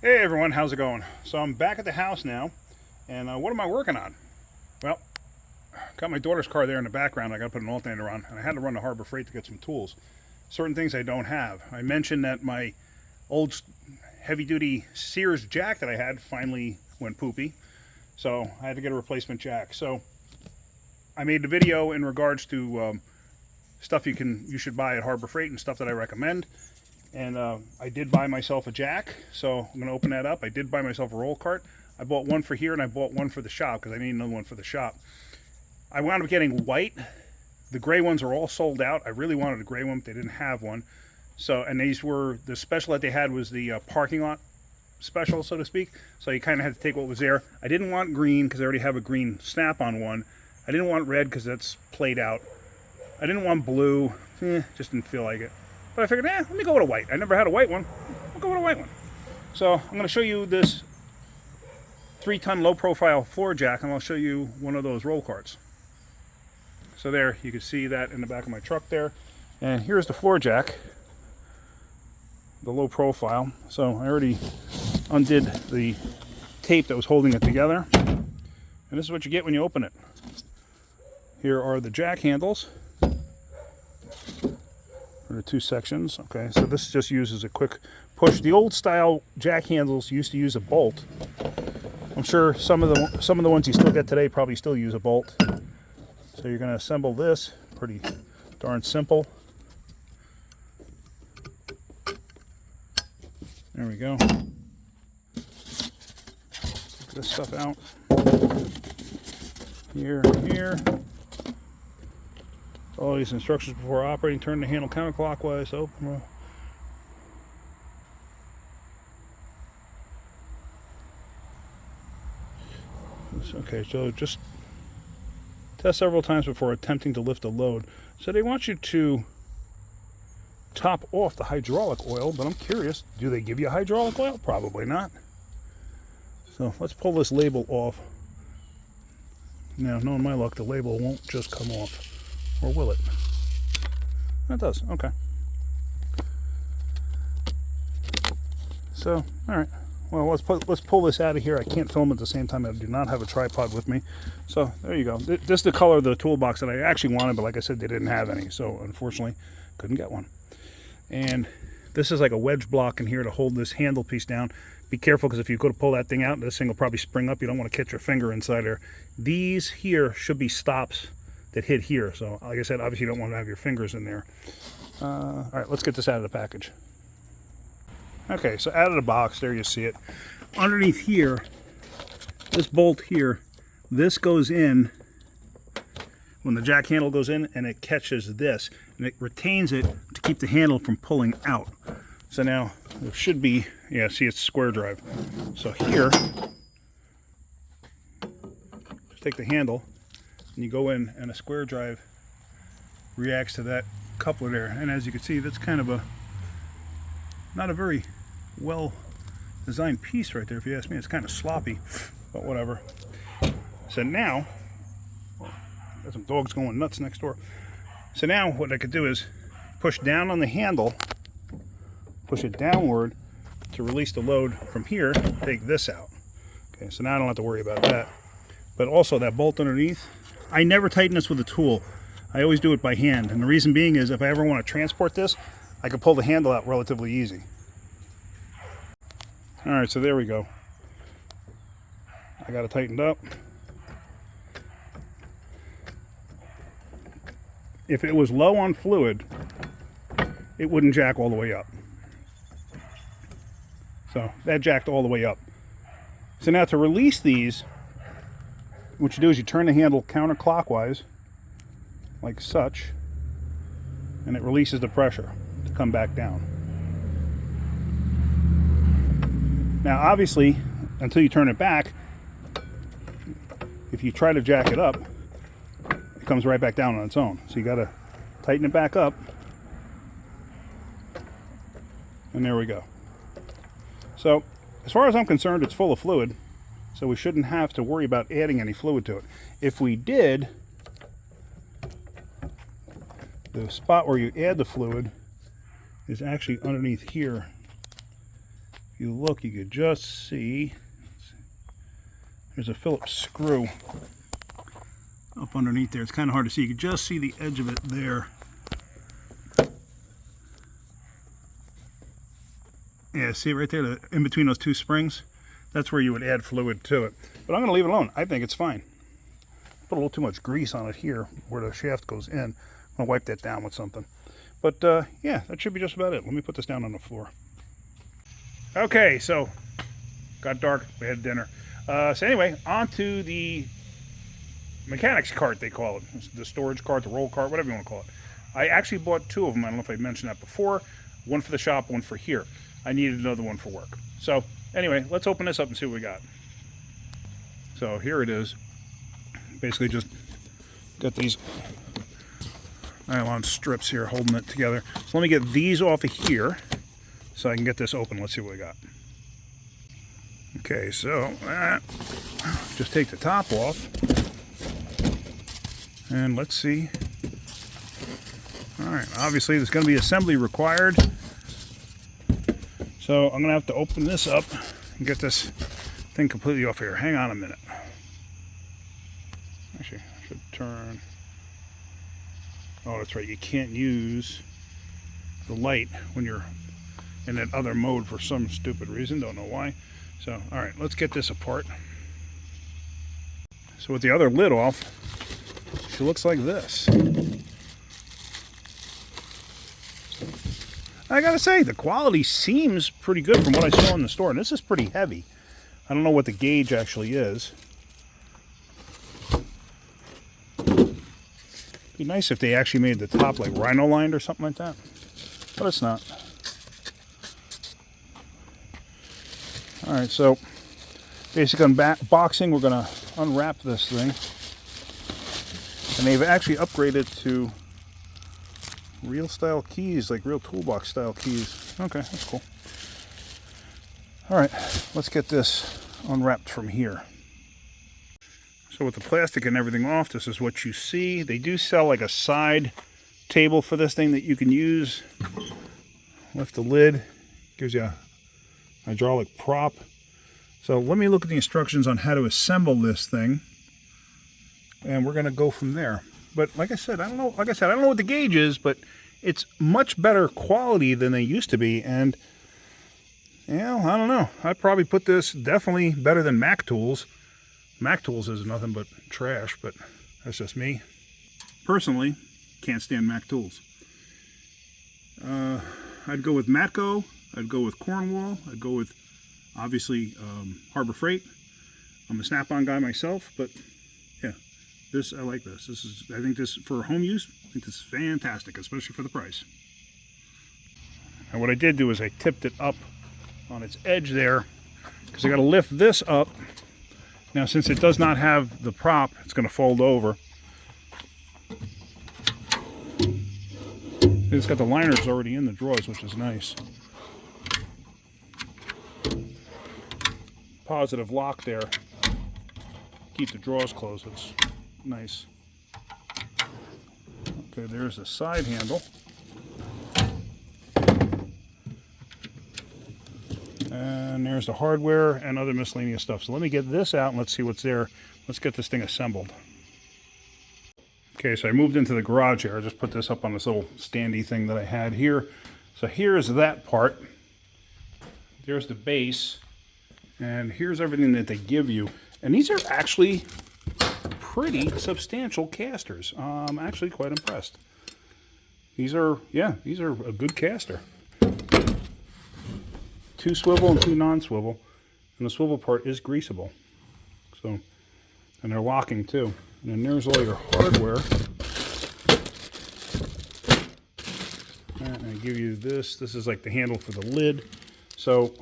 Hey everyone, how's it going? So I'm back at the house now, and what am I working on? Well, got my daughter's car there in the background. I got to put an alternator on, and I had to run to Harbor Freight to get some tools. Certain things I don't have. I mentioned that my old heavy-duty Sears jack that I had finally went poopy, so I had to get a replacement jack. So I made the video in regards to stuff you should buy at Harbor Freight and stuff that I recommend. And I did buy myself a jack, so I'm going to open that up. I did buy myself a roll cart. I bought one for here, and I bought one for the shop because I need another one for the shop. I wound up getting white. The gray ones are all sold out. I really wanted a gray one, but they didn't have one. So, and these were, the special that they had was the parking lot special, so to speak. So you kind of had to take what was there. I didn't want green because I already have a green snap-on one. I didn't want red because that's played out. I didn't want blue. Just didn't feel like it. But I figured, let me go with a white. I never had a white one. I'll go with a white one. So I'm going to show you this 3-ton low-profile floor jack, and I'll show you one of those roll carts. So there, you can see that in the back of my truck there. And here's the floor jack, the low profile. So I already undid the tape that was holding it together. And this is what you get when you open it. Here are the jack handles. The two sections. Okay, so this just uses a quick push. The old style jack handles used to use a bolt. I'm sure some of the ones you still get today probably still use a bolt. So you're going to assemble this. Pretty darn simple. There we go. Take this stuff out. Here and here. All these instructions before operating. Turn the handle counterclockwise. Open. Okay, so just test several times before attempting to lift a load. So they want you to top off the hydraulic oil, but I'm curious, do they give you hydraulic oil? Probably not. So let's pull this label off. Now, knowing my luck, the label won't just come off. Or will it? That does. Okay. So, all right. Well, let's pull this out of here. I can't film at the same time. I do not have a tripod with me. So there you go. This is the color of the toolbox that I actually wanted, but like I said, they didn't have any. So unfortunately, couldn't get one. And this is like a wedge block in here to hold this handle piece down. Be careful, because if you go to pull that thing out, this thing will probably spring up. You don't want to catch your finger inside there. These here should be stops that hit here. So like I said, obviously you don't want to have your fingers in there. All right, let's get this out of the package. Okay, so out of the box, there you see it. Underneath here, this bolt here, this goes in when the jack handle goes in, and it catches this, and it retains it to keep the handle from pulling out. So now there should be, yeah, see, it's square drive. So here, just take the handle, and you go in, and a square drive reacts to that coupler there. And as you can see, that's kind of not a very well designed piece right there, if you ask me. It's kind of sloppy, but whatever. So now, got some dogs going nuts next door. So now what I could do is push down on the handle, push it downward to release the load from here, take this out. Okay, so now I don't have to worry about that. But also that bolt underneath, I never tighten this with a tool. I always do it by hand. And the reason being is if I ever want to transport this, I can pull the handle out relatively easy. All right, so there we go. I got it tightened up. If it was low on fluid, it wouldn't jack all the way up. So that jacked all the way up. So now to release these, what you do is you turn the handle counterclockwise, like such, and it releases the pressure to come back down. Now obviously, until you turn it back, if you try to jack it up, it comes right back down on its own. So you got to tighten it back up, and there we go. So as far as I'm concerned, it's full of fluid, so we shouldn't have to worry about adding any fluid to it. If we did, the spot where you add the fluid is actually underneath here. If you look, you could just see there's a Phillips screw up underneath there. It's kind of hard to see. You can just see the edge of it there. Yeah, see it right there, in between those two springs? That's where you would add fluid to it. But I'm going to leave it alone. I think it's fine. Put a little too much grease on it here where the shaft goes in. I'm going to wipe that down with something. But yeah, that should be just about it. Let me put this down on the floor. Okay, so got dark. We had dinner. So anyway, on to the mechanics cart, they call it. The storage cart, the roll cart, whatever you want to call it. I actually bought two of them. I don't know if I mentioned that before. One for the shop, one for here. I needed another one for work. So anyway, let's open this up and see what we got. So here it is. Basically just got these nylon strips here holding it together. So let me get these off of here so I can get this open. Let's see what we got. Okay, so just take the top off. And let's see. Alright, obviously there's going to be assembly required. So I'm going to have to open this up and get this thing completely off here. Hang on a minute. Actually, I should turn. Oh, that's right. You can't use the light when you're in that other mode for some stupid reason. Don't know why. So, all right, let's get this apart. So with the other lid off, she looks like this. I gotta say, the quality seems pretty good from what I saw in the store. And this is pretty heavy. I don't know what the gauge actually is. It'd be nice if they actually made the top like rhino lined or something like that. But it's not. Alright, so basically unboxing, we're going to unwrap this thing. And they've actually upgraded to real style keys, like real toolbox style keys. Okay, that's cool. Alright, let's get this unwrapped from here. So with the plastic and everything off, this is what you see. They do sell like a side table for this thing that you can use. Lift the lid, gives you a hydraulic prop. So let me look at the instructions on how to assemble this thing, and we're going to go from there. But like I said, I don't know. Like I said, I don't know what the gauge is, but it's much better quality than they used to be. And yeah, I don't know. I'd probably put this definitely better than Mac Tools. Mac Tools is nothing but trash, but that's just me. Personally, can't stand Mac Tools. I'd go with Matco. I'd go with Cornwall. I'd go with, obviously, Harbor Freight. I'm a Snap-on guy myself, but yeah, this, I like this. This is, I think this, for home use, I think this is fantastic, especially for the price. And what I did do is I tipped it up on its edge there, because I got to lift this up. Now, since it does not have the prop, it's going to fold over. It's got the liners already in the drawers, which is nice. Positive lock there. Keep the drawers closed. It's nice. Okay, there's the side handle. And there's the hardware and other miscellaneous stuff. So let me get this out and let's see what's there. Let's get this thing assembled. Okay, so I moved into the garage here. I just put this up on this little standy thing that I had here. So here's that part. There's the base. And here's everything that they give you. And these are actually pretty substantial casters. I'm actually quite impressed. These are, yeah, these are a good caster. 2 swivel and 2 non-swivel. And the swivel part is greasable. So, and they're locking too. And then there's all your hardware. And I give you this. This is like the handle for the lid. So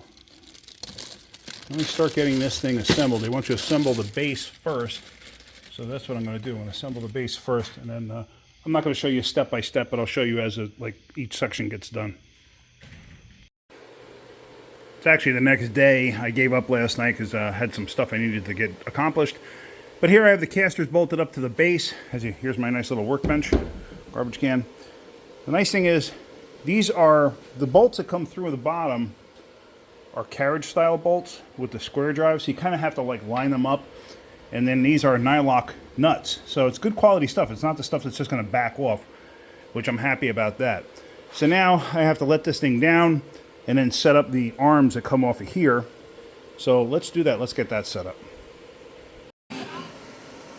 let me start getting this thing assembled. They want you to assemble the base first. So that's what I'm going to do. I'm going to assemble the base first. And then I'm not going to show you step by step, but I'll show you as like each section gets done. It's actually the next day. I gave up last night because I had some stuff I needed to get accomplished. But here I have the casters bolted up to the base. Here's my nice little workbench, garbage can. The nice thing is, these are the bolts that come through the bottom are carriage style bolts with the square drive, so you kind of have to like line them up. And then these are nylock nuts, so it's good quality stuff. It's not the stuff that's just going to back off, which I'm happy about that. So now I have to let this thing down and then set up the arms that come off of here. So let's do that. Let's get that set up.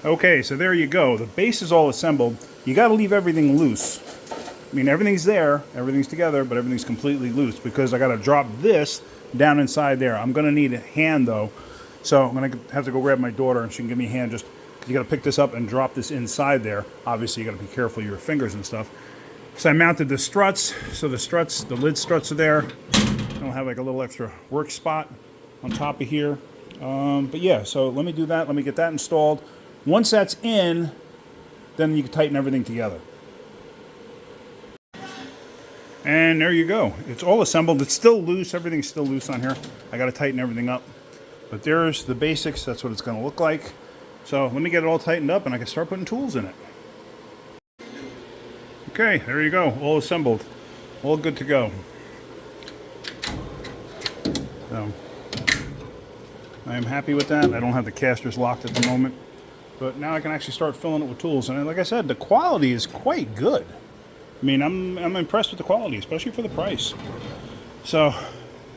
Okay, so there you go. The base is all assembled. You got to leave everything loose. I mean, everything's there, everything's together, but everything's completely loose because I got to drop this down inside there. I'm going to need a hand though. So I'm going to have to go grab my daughter and she can give me a hand. Just, you got to pick this up and drop this inside there. Obviously, you got to be careful of your fingers and stuff. So I mounted the struts. So the struts, the lid struts are there. I'll have like a little extra work spot on top of here. But yeah, so let me do that. Let me get that installed. Once that's in, then you can tighten everything together. And there you go. It's all assembled. It's still loose. Everything's still loose on here. I got to tighten everything up. But there's the basics. That's what it's going to look like. So let me get it all tightened up and I can start putting tools in it. Okay, there you go. All assembled. All good to go. So I am happy with that. I don't have the casters locked at the moment. But now I can actually start filling it with tools. And like I said, the quality is quite good. I mean, I'm impressed with the quality, especially for the price. So,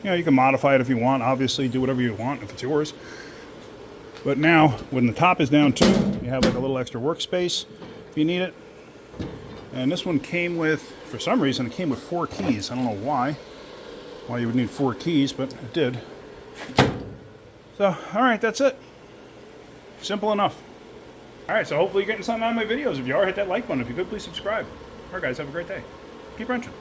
you know, you can modify it if you want. Obviously, do whatever you want if it's yours. But now, when the top is down too, you have like a little extra workspace if you need it. And this one came with, for some reason, it came with 4 keys. I don't know why you would need 4 keys, but it did. So, all right, that's it. Simple enough. All right, so hopefully you're getting something out of my videos. If you are, hit that like button. If you could, please subscribe. All right, guys, have a great day. Keep wrenching.